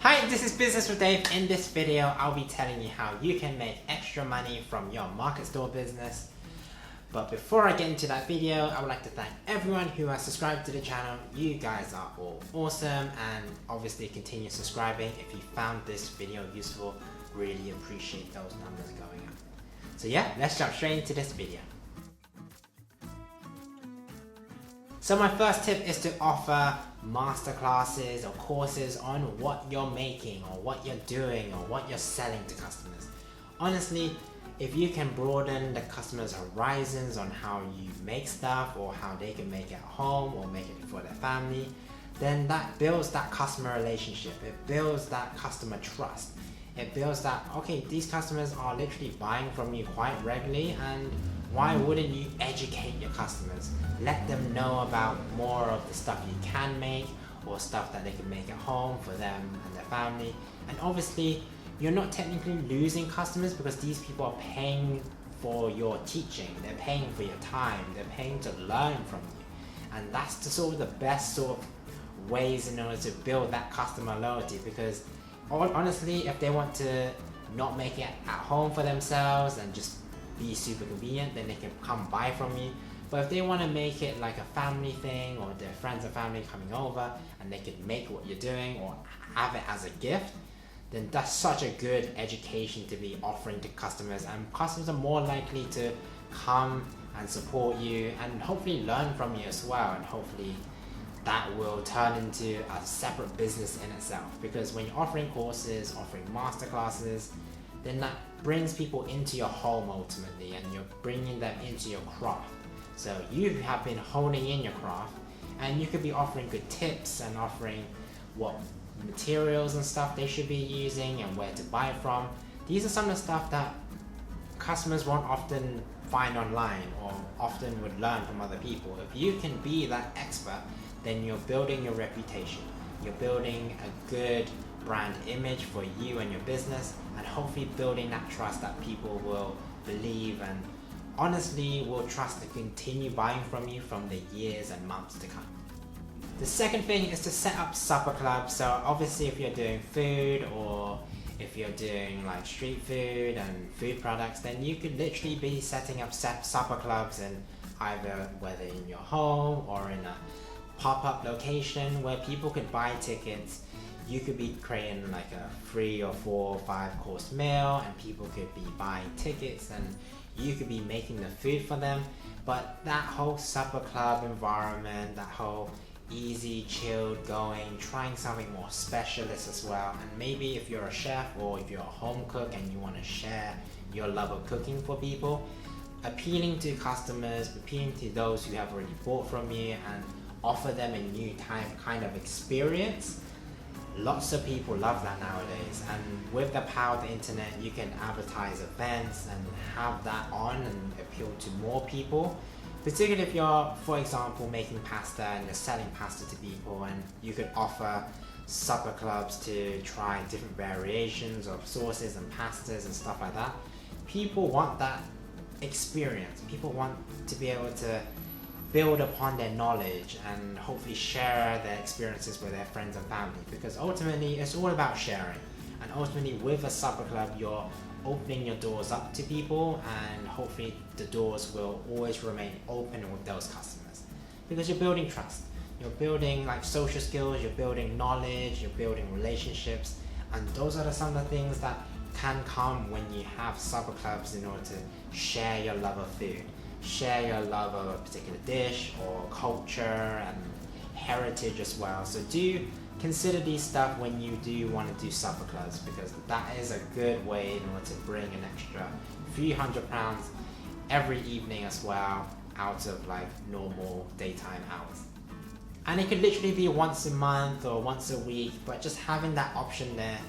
Hi, this is Business with Dave. In this video, I'll be telling you how you can make extra money from your market store business. But before I get into that video, I would like to thank everyone who has subscribed to the channel. You guys are all awesome, and obviously continue subscribing. If you found this video useful, really appreciate those numbers going up. So yeah, let's jump straight into this video. So my first tip is to offer masterclasses or courses on what you're making or what you're doing or what you're selling to customers. Honestly, if you can broaden the customer's horizons on how you make stuff or how they can make it at home or make it for their family, then that builds that customer relationship. It builds that customer trust. It builds that, okay, these customers are literally buying from you quite regularly, and why wouldn't you educate your customers? Let them know about more of the stuff you can make or stuff that they can make at home for them and their family. And obviously, you're not technically losing customers because these people are paying for your teaching. They're paying for your time. They're paying to learn from you. And that's the best sort of ways in order to build that customer loyalty, because honestly, if they want to not make it at home for themselves and just be super convenient, then they can come buy from you. But if they want to make it like a family thing, or their friends and family coming over and they can make what you're doing or have it as a gift, then that's such a good education to be offering to customers, and customers are more likely to come and support you and hopefully learn from you as well, and hopefully that will turn into a separate business in itself. Because when you're offering courses, offering masterclasses, then that brings people into your home ultimately, and you're bringing them into your craft. So you have been honing in your craft, and you could be offering good tips and offering what materials and stuff they should be using and where to buy from. These are some of the stuff that customers won't often find online or often would learn from other people. If you can be that expert, then you're building your reputation. You're building a good brand image for you and your business, and hopefully building that trust that people will believe and honestly will trust to continue buying from you from the years and months to come. The second thing is to set up supper clubs. So obviously if you're doing food, or if you're doing like street food and food products, then you could literally be setting up supper clubs in either whether in your home or in a pop-up location where people could buy tickets. You could be creating like a 3 or 4 or 5 course meal, and people could be buying tickets, and you could be making the food for them. But that whole supper club environment, that whole easy, chilled going, trying something more specialist as well. And maybe if you're a chef or if you're a home cook and you want to share your love of cooking for people, appealing to customers, appealing to those who have already bought from you, and offer them a new kind of experience. Lots of people love that nowadays, and with the power of the internet, you can advertise events and have that on and appeal to more people. Particularly if you're, for example, making pasta and you're selling pasta to people, and you could offer supper clubs to try different variations of sauces and pastas and stuff like that. People want that experience. People want to be able to build upon their knowledge and hopefully share their experiences with their friends and family, because ultimately it's all about sharing. And ultimately with a supper club, you're opening your doors up to people, and hopefully the doors will always remain open with those customers, because you're building trust, you're building like social skills, you're building knowledge, you're building relationships. And those are some of the things that can come when you have supper clubs, in order to share your love of food, share your love of a particular dish or culture and heritage as well. So do consider these stuff when you do want to do supper clubs, because that is a good way in order to bring an extra few £100 every evening as well, out of like normal daytime hours. And it could literally be once a month or once a week, but just having that option there,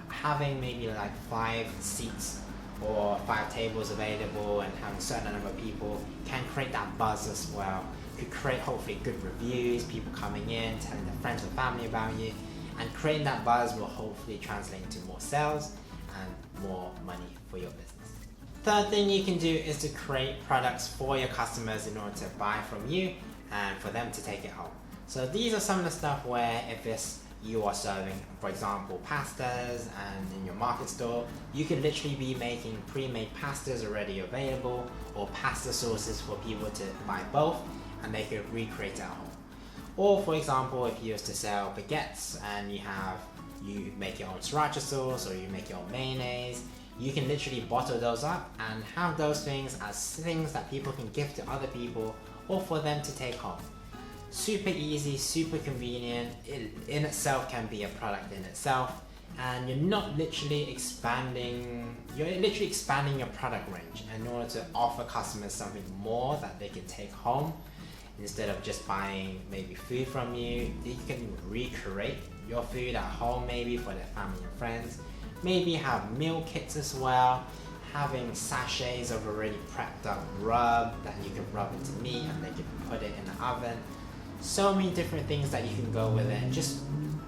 having maybe like 5 seats or 5 tables available and having a certain number of people can create that buzz as well. Could create hopefully good reviews, people coming in, telling their friends and family about you, and creating that buzz will hopefully translate into more sales and more money for your business. Third thing you can do is to create products for your customers in order to buy from you and for them to take it home. So these are some of the stuff where if it's you are serving, for example, pastas, and in your market store, you could literally be making pre-made pastas already available, or pasta sauces for people to buy both, and they could recreate it at home. Or for example, if you used to sell baguettes and you make your own sriracha sauce or you make your own mayonnaise, you can literally bottle those up and have those things as things that people can gift to other people or for them to take home. Super easy, super convenient. It in itself can be a product in itself, and you're literally expanding your product range in order to offer customers something more that they can take home. Instead of just buying maybe food from you, you can recreate your food at home, maybe for their family and friends. Maybe have meal kits as well, having sachets of already prepped up rub that you can rub into meat and they can put it in the oven. So many different things that you can go with it. Just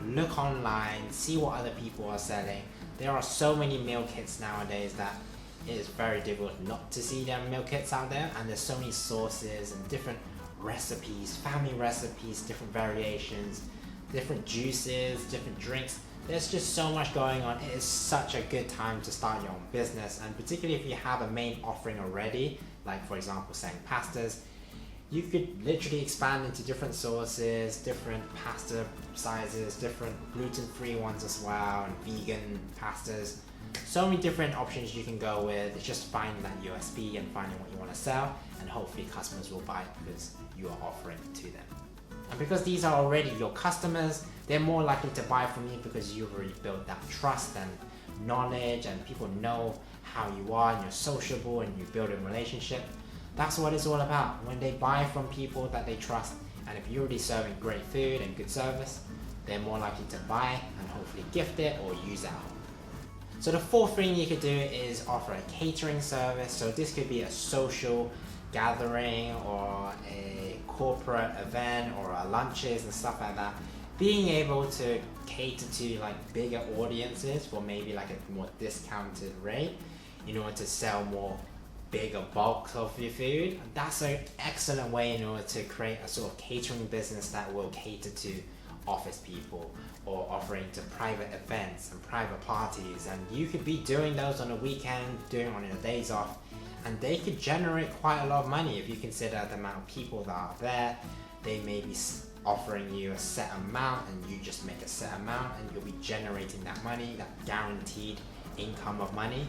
look online, see what other people are selling. There are so many meal kits nowadays that it is very difficult not to see them meal kits out there, and there's so many sauces and different recipes, family recipes, different variations, different juices, different drinks. There's just so much going on. It is such a good time to start your own business, and particularly if you have a main offering already, like for example selling pastas, you could literally expand into different sauces, different pasta sizes, different gluten-free ones as well, and vegan pastas. So many different options you can go with. It's just finding that USP and finding what you want to sell, and hopefully customers will buy it because you are offering it to them. And because these are already your customers, they're more likely to buy from you because you've already built that trust and knowledge, and people know how you are and you're sociable and you build a relationship. That's what it's all about. When they buy from people that they trust, and if you're already serving great food and good service, they're more likely to buy and hopefully gift it or use it at home. So the fourth thing you could do is offer a catering service. So this could be a social gathering or a corporate event or a lunches and stuff like that. Being able to cater to like bigger audiences for maybe like a more discounted rate in order to sell more bigger bulks of your food. That's an excellent way in order to create a sort of catering business that will cater to office people or offering to private events and private parties, and you could be doing those on a weekend, doing on your days off, and they could generate quite a lot of money if you consider the amount of people that are there. They may be offering you a set amount and you just make a set amount, and you'll be generating that money, that guaranteed income of money.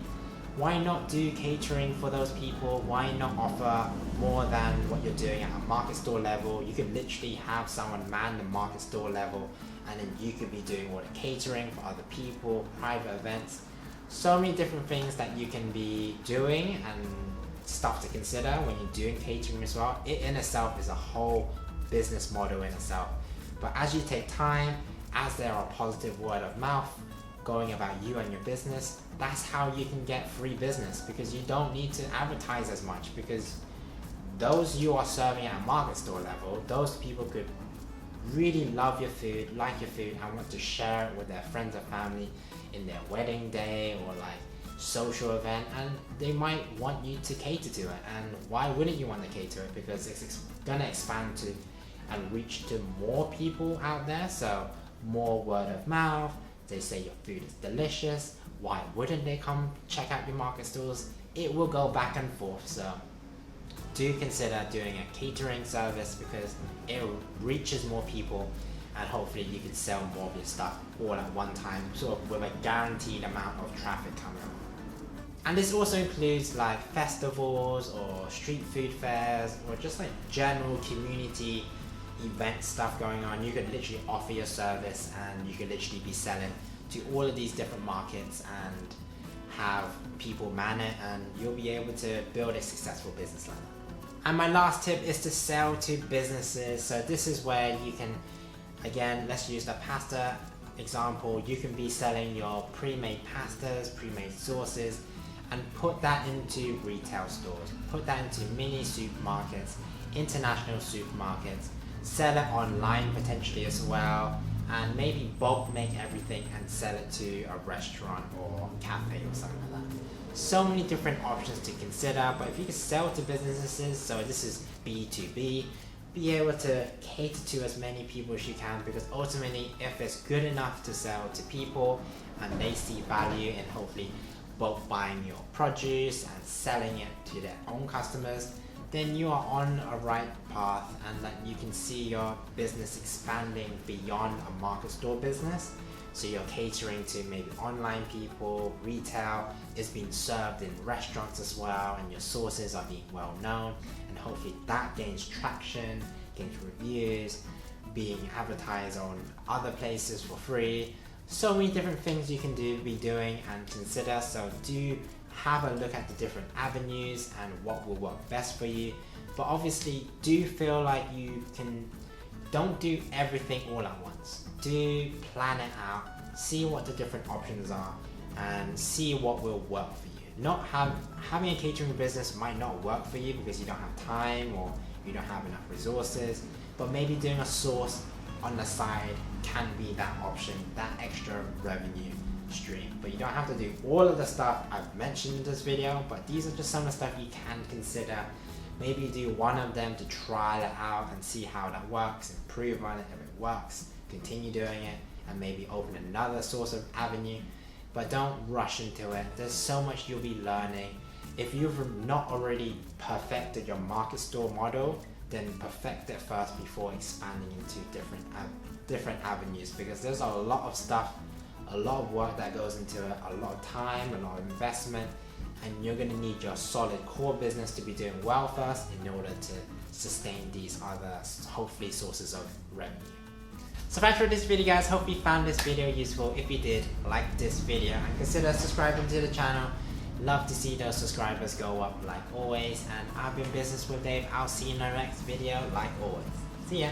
Why not do catering for those people? Why not offer more than what you're doing at a market store level? You could literally have someone man the market store level, and then you could be doing all the catering for other people, private events. So many different things that you can be doing and stuff to consider when you're doing catering as well. It in itself is a whole business model in itself. But as you take time, as there are positive word of mouth going about you and your business, that's how you can get free business, because you don't need to advertise as much, because those you are serving at a market store level, those people could really love your food, like your food, and want to share it with their friends or family in their wedding day or like social event, and they might want you to cater to it. And why wouldn't you want to cater it? Because it's gonna expand to and reach to more people out there, so more word of mouth. They say your food is delicious, why wouldn't they come check out your market stores? It will go back and forth. So do consider doing a catering service, because it reaches more people, and hopefully you can sell more of your stuff all at one time, sort of with a guaranteed amount of traffic coming on. And this also includes like festivals or street food fairs or just like general community event stuff going on. You could literally offer your service, and you could literally be selling to all of these different markets and have people man it, and you'll be able to build a successful business like that. And my last tip is to sell to businesses. So this is where you can, again, let's use the pasta example. You can be selling your pre-made pastas, pre-made sauces, and put that into retail stores, put that into mini supermarkets, international supermarkets, sell it online potentially as well, and maybe bulk make everything and sell it to a restaurant or cafe or something like that. So many different options to consider, but if you can sell to businesses, so this is B2B, be able to cater to as many people as you can, because ultimately if it's good enough to sell to people and they see value in hopefully both buying your produce and selling it to their own customers, then you are on a right path, and that you can see your business expanding beyond a market store business. So you're catering to maybe online people, retail is being served in restaurants as well, and your sources are being well known, and hopefully that gains traction, gains reviews, being advertised on other places for free. So many different things you can be doing and consider. So do have a look at the different avenues and what will work best for you. But obviously do feel like don't do everything all at once. Do plan it out, see what the different options are, and see what will work for you. Having a catering business might not work for you because you don't have time or you don't have enough resources, but maybe doing a source on the side can be that option, that extra revenue stream. But you don't have to do all of the stuff I've mentioned in this video, but these are just some of the stuff you can consider. Maybe do one of them to try it out and see how that works, improve on it. If it works, continue doing it, and maybe open another source of avenue. But don't rush into it. There's so much you'll be learning. If you've not already perfected your market store model, then perfect it first before expanding into different avenues, because there's a lot of stuff, a lot of work that goes into it, a lot of time, a lot of investment, and you're going to need your solid core business to be doing well first in order to sustain these other hopefully sources of revenue. So thanks for this video, guys. Hope you found this video useful. If you did, like this video and consider subscribing to the channel. Love to see those subscribers go up like always. And I've been Business with Dave. I'll see you in the next video like always. See ya.